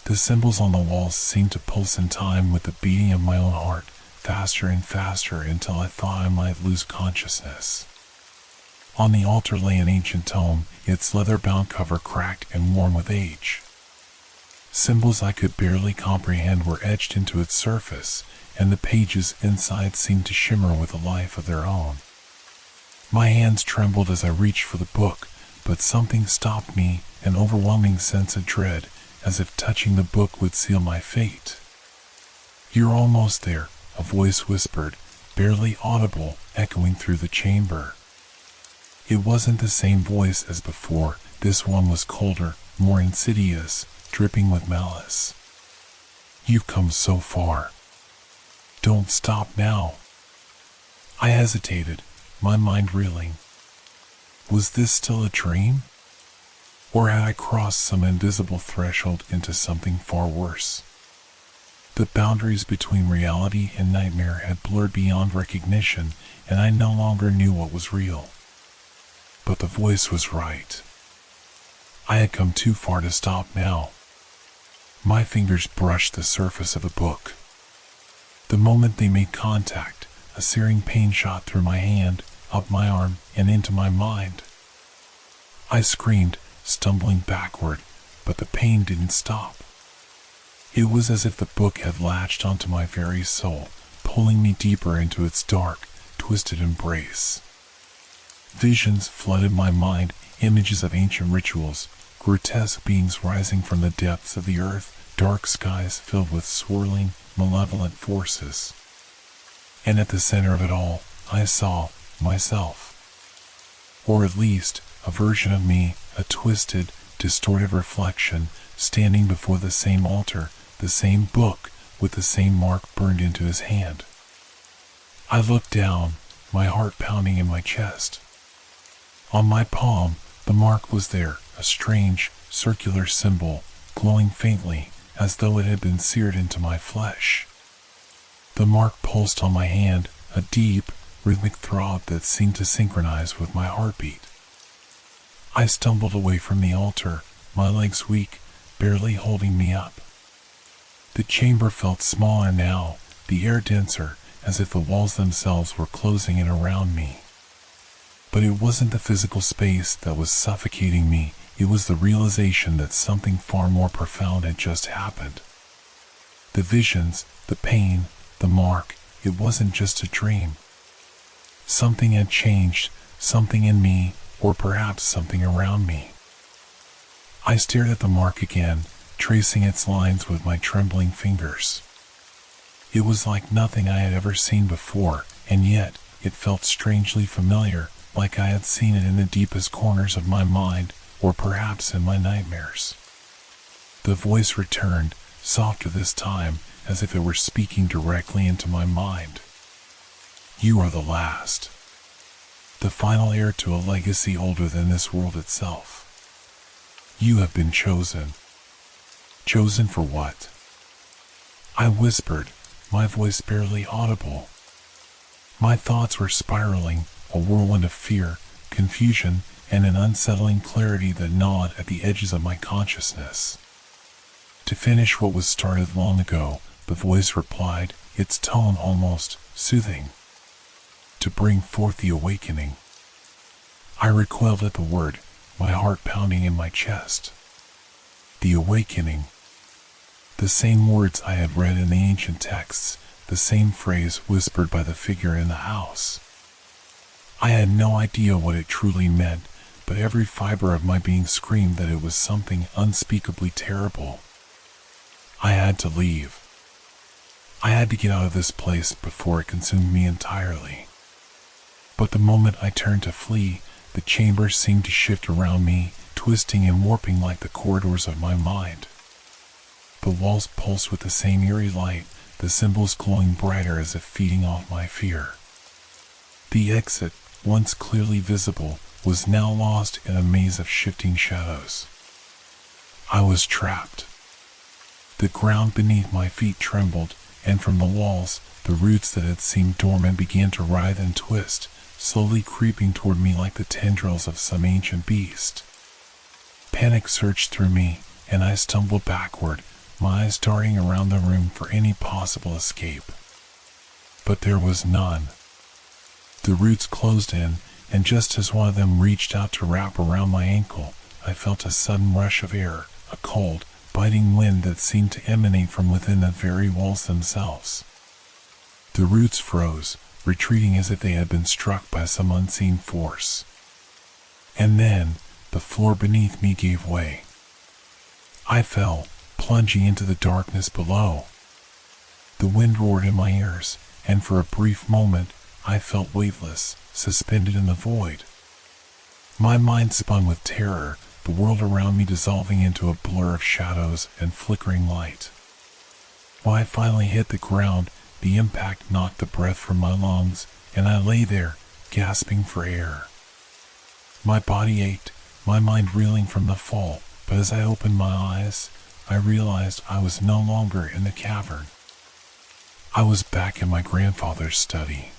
The symbols on the walls seemed to pulse in time with the beating of my own heart, faster and faster until I thought I might lose consciousness. On the altar lay an ancient tome, its leather-bound cover cracked and worn with age. Symbols I could barely comprehend were etched into its surface, and the pages inside seemed to shimmer with a life of their own. My hands trembled as I reached for the book, but something stopped me, an overwhelming sense of dread, as if touching the book would seal my fate. "You're almost there," a voice whispered, barely audible, echoing through the chamber. It wasn't the same voice as before, This one was colder, more insidious, dripping with malice. You've come so far. Don't stop now. I hesitated, my mind reeling. Was this still a dream? Or had I crossed some invisible threshold into something far worse? The boundaries between reality and nightmare had blurred beyond recognition, and I no longer knew what was real. But the voice was right. I had come too far to stop now. My fingers brushed the surface of the book. The moment they made contact, a searing pain shot through my hand, up my arm, and into my mind. I screamed, stumbling backward, but the pain didn't stop. It was as if the book had latched onto my very soul, pulling me deeper into its dark, twisted embrace. Visions flooded my mind, images of ancient rituals, grotesque beings rising from the depths of the earth, dark skies filled with swirling, malevolent forces. And at the center of it all, I saw myself. Or at least, a version of me, a twisted, distorted reflection, standing before the same altar, the same book, with the same mark burned into his hand. I looked down, my heart pounding in my chest. On my palm, the mark was there, a strange, circular symbol, glowing faintly, as though it had been seared into my flesh. The mark pulsed on my hand, a deep, rhythmic throb that seemed to synchronize with my heartbeat. I stumbled away from the altar, my legs weak, barely holding me up. The chamber felt smaller now, the air denser, as if the walls themselves were closing in around me. But it wasn't the physical space that was suffocating me, it was the realization that something far more profound had just happened. The visions, the pain, the mark, it wasn't just a dream. Something had changed, something in me, or perhaps something around me. I stared at the mark again, tracing its lines with my trembling fingers. It was like nothing I had ever seen before, and yet, it felt strangely familiar, like I had seen it in the deepest corners of my mind, or perhaps in my nightmares. The voice returned, softer this time, as if it were speaking directly into my mind. You are the last. The final heir to a legacy older than this world itself. You have been chosen. Chosen for what? I whispered, my voice barely audible. My thoughts were spiraling, a whirlwind of fear, confusion, and an unsettling clarity that gnawed at the edges of my consciousness. To finish what was started long ago, the voice replied, its tone almost soothing. To bring forth the awakening. I recoiled at the word, my heart pounding in my chest. The awakening. The same words I had read in the ancient texts, the same phrase whispered by the figure in the house. I had no idea what it truly meant, but every fiber of my being screamed that it was something unspeakably terrible. I had to leave. I had to get out of this place before it consumed me entirely. But the moment I turned to flee, the chamber seemed to shift around me, twisting and warping like the corridors of my mind. The walls pulsed with the same eerie light, the symbols glowing brighter as if feeding off my fear. The exit, once clearly visible, was now lost in a maze of shifting shadows. I was trapped. The ground beneath my feet trembled, and from the walls, the roots that had seemed dormant began to writhe and twist, slowly creeping toward me like the tendrils of some ancient beast. Panic surged through me, and I stumbled backward, my eyes darting around the room for any possible escape. But there was none. The roots closed in, and just as one of them reached out to wrap around my ankle, I felt a sudden rush of air, a cold, biting wind that seemed to emanate from within the very walls themselves. The roots froze, retreating as if they had been struck by some unseen force. And then, the floor beneath me gave way. I fell, plunging into the darkness below. The wind roared in my ears, and for a brief moment, I felt weightless, suspended in the void. My mind spun with terror, the world around me dissolving into a blur of shadows and flickering light. When I finally hit the ground, the impact knocked the breath from my lungs, and I lay there, gasping for air. My body ached, my mind reeling from the fall, but as I opened my eyes, I realized I was no longer in the cavern. I was back in my grandfather's study.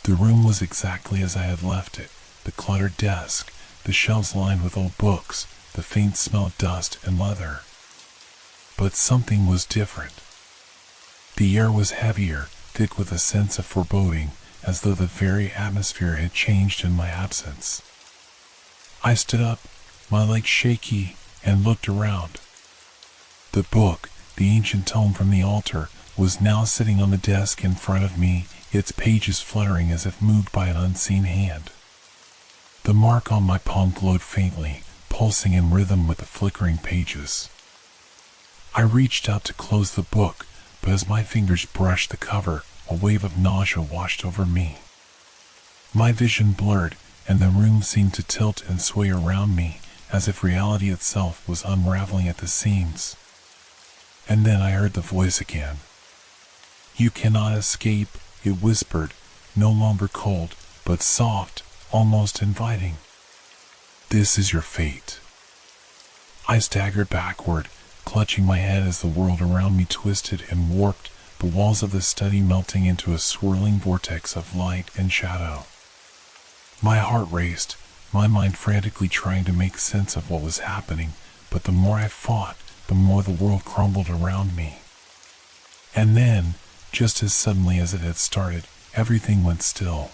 The room was exactly as I had left it, the cluttered desk, the shelves lined with old books, the faint smell of dust and leather. But something was different. The air was heavier, thick with a sense of foreboding, as though the very atmosphere had changed in my absence. I stood up, my legs shaky, and looked around. The book, the ancient tome from the altar, was now sitting on the desk in front of me, its pages fluttering as if moved by an unseen hand. The mark on my palm glowed faintly, pulsing in rhythm with the flickering pages. I reached out to close the book, but as my fingers brushed the cover, a wave of nausea washed over me. My vision blurred, and the room seemed to tilt and sway around me, as if reality itself was unraveling at the seams. And then I heard the voice again. "You cannot escape," it whispered, no longer cold, but soft, almost inviting. "This is your fate." I staggered backward, clutching my head as the world around me twisted and warped, the walls of the study melting into a swirling vortex of light and shadow. My heart raced, my mind frantically trying to make sense of what was happening, but the more I fought, the more the world crumbled around me. And then, just as suddenly as it had started, everything went still.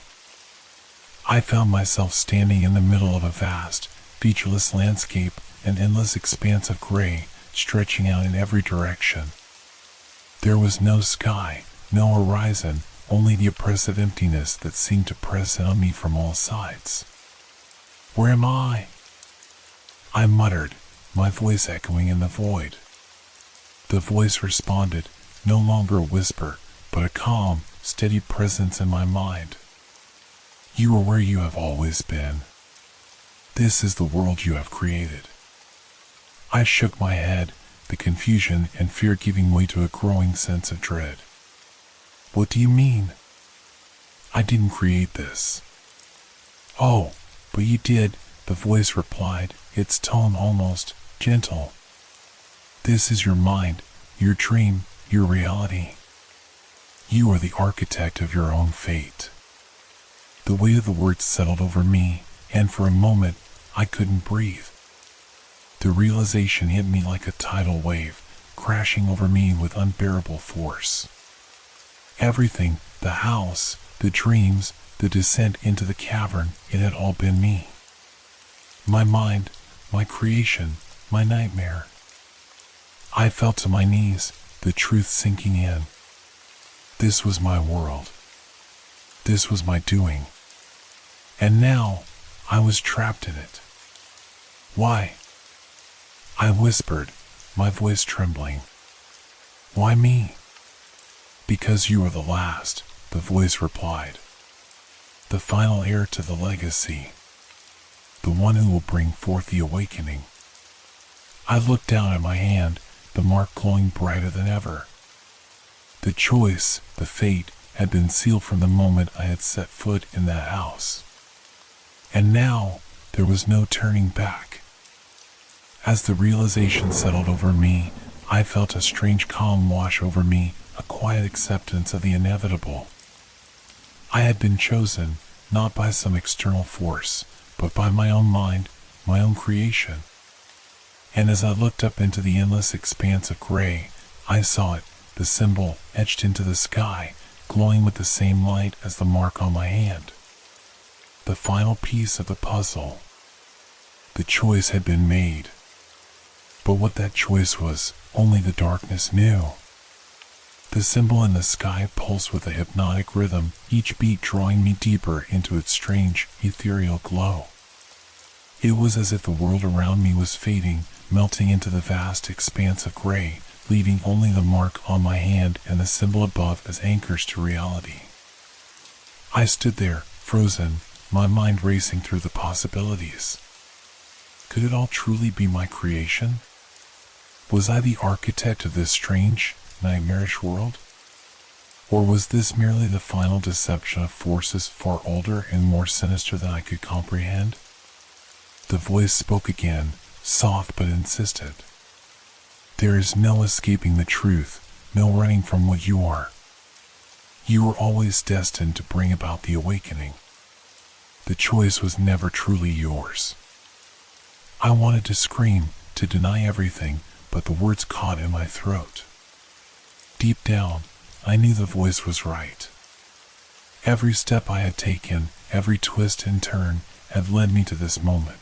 I found myself standing in the middle of a vast, featureless landscape, an endless expanse of gray, stretching out in every direction. There was no sky, no horizon, only the oppressive emptiness that seemed to press in on me from all sides. "Where am I?" I muttered, my voice echoing in the void. The voice responded, no longer a whisper, but a calm, steady presence in my mind. "You are where you have always been. This is the world you have created." I shook my head, the confusion and fear giving way to a growing sense of dread. "What do you mean?" "I didn't create this." "Oh, but you did," the voice replied, its tone almost gentle. "This is your mind, your dream, your reality. You are the architect of your own fate." The weight of the words settled over me, and for a moment, I couldn't breathe. The realization hit me like a tidal wave, crashing over me with unbearable force. Everything, the house, the dreams, the descent into the cavern, it had all been me. My mind, my creation, my nightmare. I fell to my knees, the truth sinking in. This was my world. This was my doing. And now, I was trapped in it. "Why?" I whispered, my voice trembling. "Why me?" "Because you are the last," the voice replied. "The final heir to the legacy. The one who will bring forth the awakening." I looked down at my hand, the mark glowing brighter than ever. The choice, the fate, had been sealed from the moment I had set foot in that house. And now, there was no turning back. As the realization settled over me, I felt a strange calm wash over me, a quiet acceptance of the inevitable. I had been chosen, not by some external force, but by my own mind, my own creation. And as I looked up into the endless expanse of gray, I saw it, the symbol etched into the sky, glowing with the same light as the mark on my hand. The final piece of the puzzle. The choice had been made. But what that choice was, only the darkness knew. The symbol in the sky pulsed with a hypnotic rhythm, each beat drawing me deeper into its strange, ethereal glow. It was as if the world around me was fading, melting into the vast expanse of gray, leaving only the mark on my hand and the symbol above as anchors to reality. I stood there, frozen, my mind racing through the possibilities. Could it all truly be my creation? Was I the architect of this strange, nightmarish world? Or was this merely the final deception of forces far older and more sinister than I could comprehend? The voice spoke again, soft but insistent. There is no escaping the truth, no running from what you are. You were always destined to bring about the awakening. The choice was never truly yours. I wanted to scream, to deny everything, but the words caught in my throat. Deep down, I knew the voice was right. Every step I had taken, every twist and turn, had led me to this moment.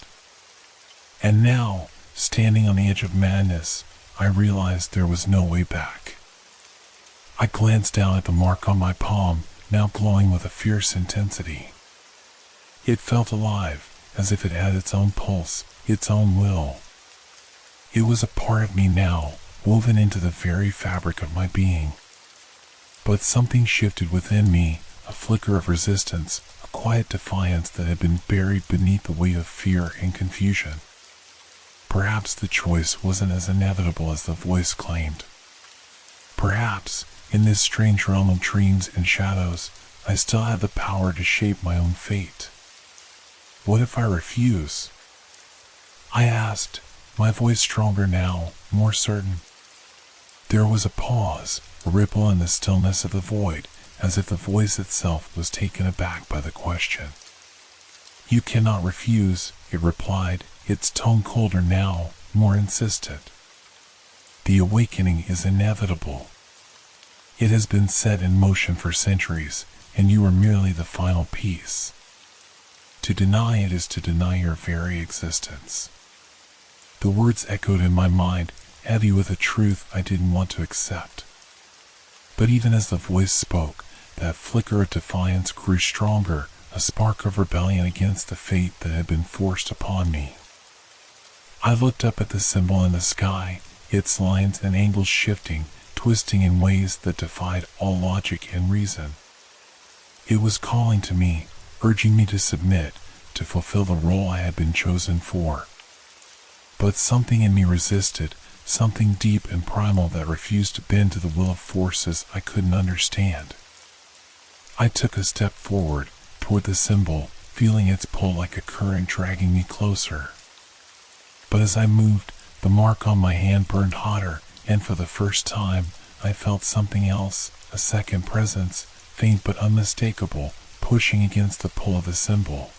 And now, standing on the edge of madness, I realized there was no way back. I glanced down at the mark on my palm, now glowing with a fierce intensity. It felt alive, as if it had its own pulse, its own will. It was a part of me now, woven into the very fabric of my being. But something shifted within me, a flicker of resistance, a quiet defiance that had been buried beneath the weight of fear and confusion. Perhaps the choice wasn't as inevitable as the voice claimed. Perhaps, in this strange realm of dreams and shadows, I still had the power to shape my own fate. What if I refuse? I asked, my voice stronger now, more certain. There was a pause, a ripple in the stillness of the void, as if the voice itself was taken aback by the question. You cannot refuse, it replied, its tone colder now, more insistent. The awakening is inevitable. It has been set in motion for centuries, and you are merely the final piece. To deny it is to deny your very existence. The words echoed in my mind, heavy with a truth I didn't want to accept. But even as the voice spoke, that flicker of defiance grew stronger, a spark of rebellion against the fate that had been forced upon me. I looked up at the symbol in the sky, its lines and angles shifting, twisting in ways that defied all logic and reason. It was calling to me, urging me to submit, to fulfill the role I had been chosen for. But something in me resisted, something deep and primal that refused to bend to the will of forces I couldn't understand. I took a step forward, toward the symbol, feeling its pull like a current dragging me closer. But as I moved, the mark on my hand burned hotter, and for the first time, I felt something else, a second presence, faint but unmistakable, pushing against the pull of the symbol.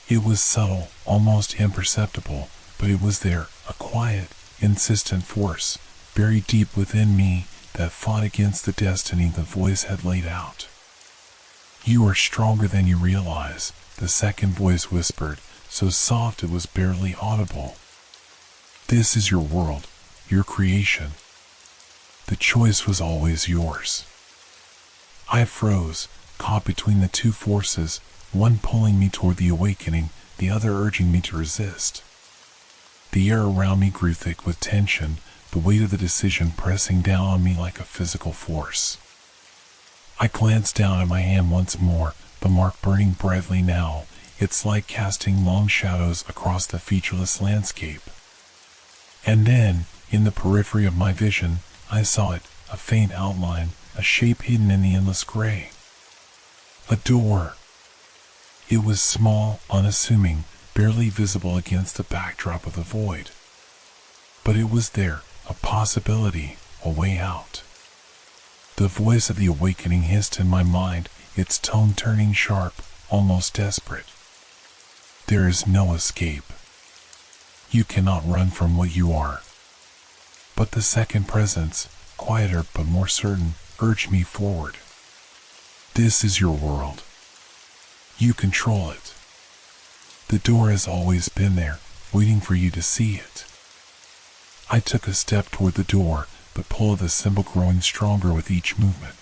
It was subtle, almost imperceptible, but it was there, a quiet, insistent force, buried deep within me, that fought against the destiny the voice had laid out. You are stronger than you realize, the second voice whispered, so soft it was barely audible. This is your world, your creation. The choice was always yours. I froze, caught between the two forces, one pulling me toward the awakening, the other urging me to resist. The air around me grew thick with tension, the weight of the decision pressing down on me like a physical force. I glanced down at my hand once more, the mark burning brightly now, its light casting long shadows across the featureless landscape. And then, in the periphery of my vision, I saw it, a faint outline, a shape hidden in the endless gray. A door. It was small, unassuming, barely visible against the backdrop of the void. But it was there, a possibility, a way out. The voice of the awakening hissed in my mind, its tone turning sharp, almost desperate. There is no escape. You cannot run from what you are. But the second presence, quieter but more certain, urged me forward. This is your world. You control it. The door has always been there, waiting for you to see it. I took a step toward the door, the pull of the symbol growing stronger with each movement.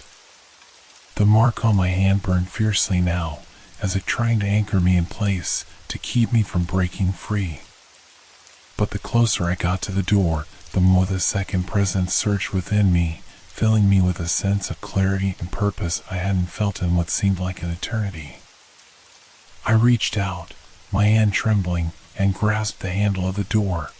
The mark on my hand burned fiercely now, as if trying to anchor me in place, to keep me from breaking free. But the closer I got to the door, the more the second presence surged within me, filling me with a sense of clarity and purpose I hadn't felt in what seemed like an eternity. I reached out, my hand trembling, and grasped the handle of the door.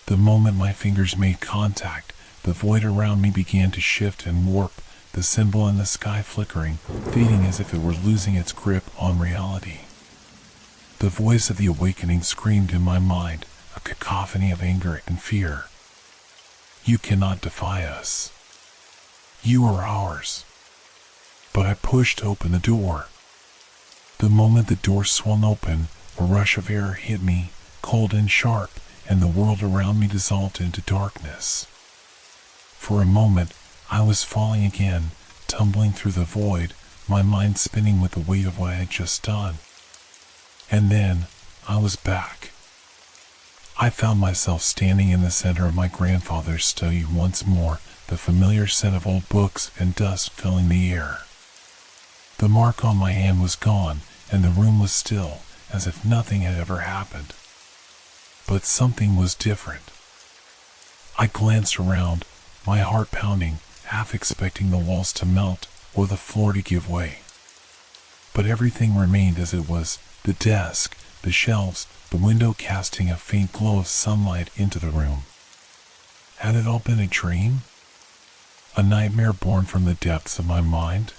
The moment my fingers made contact, the void around me began to shift and warp, the symbol in the sky flickering, fading as if it were losing its grip on reality. The voice of the awakening screamed in my mind, a cacophony of anger and fear. You cannot defy us. You are ours. But I pushed open the door. The moment the door swung open, a rush of air hit me, cold and sharp, and the world around me dissolved into darkness. For a moment, I was falling again, tumbling through the void, my mind spinning with the weight of what I had just done. And then, I was back. I found myself standing in the center of my grandfather's study once more, the familiar scent of old books and dust filling the air. The mark on my hand was gone, and the room was still, as if nothing had ever happened. But something was different. I glanced around, my heart pounding, half expecting the walls to melt or the floor to give way. But everything remained as it was, the desk, the shelves, the window casting a faint glow of sunlight into the room. Had it all been a dream? A nightmare born from the depths of my mind?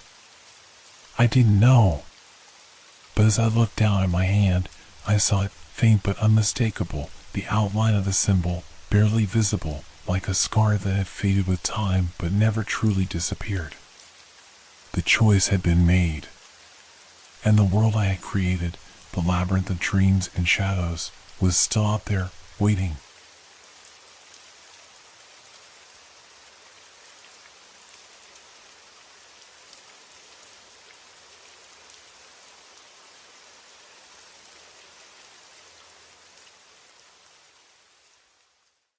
I didn't know. But as I looked down at my hand, I saw it, faint but unmistakable, the outline of the symbol, barely visible, like a scar that had faded with time but never truly disappeared. The choice had been made. And the world I had created, the labyrinth of dreams and shadows, was still out there, waiting.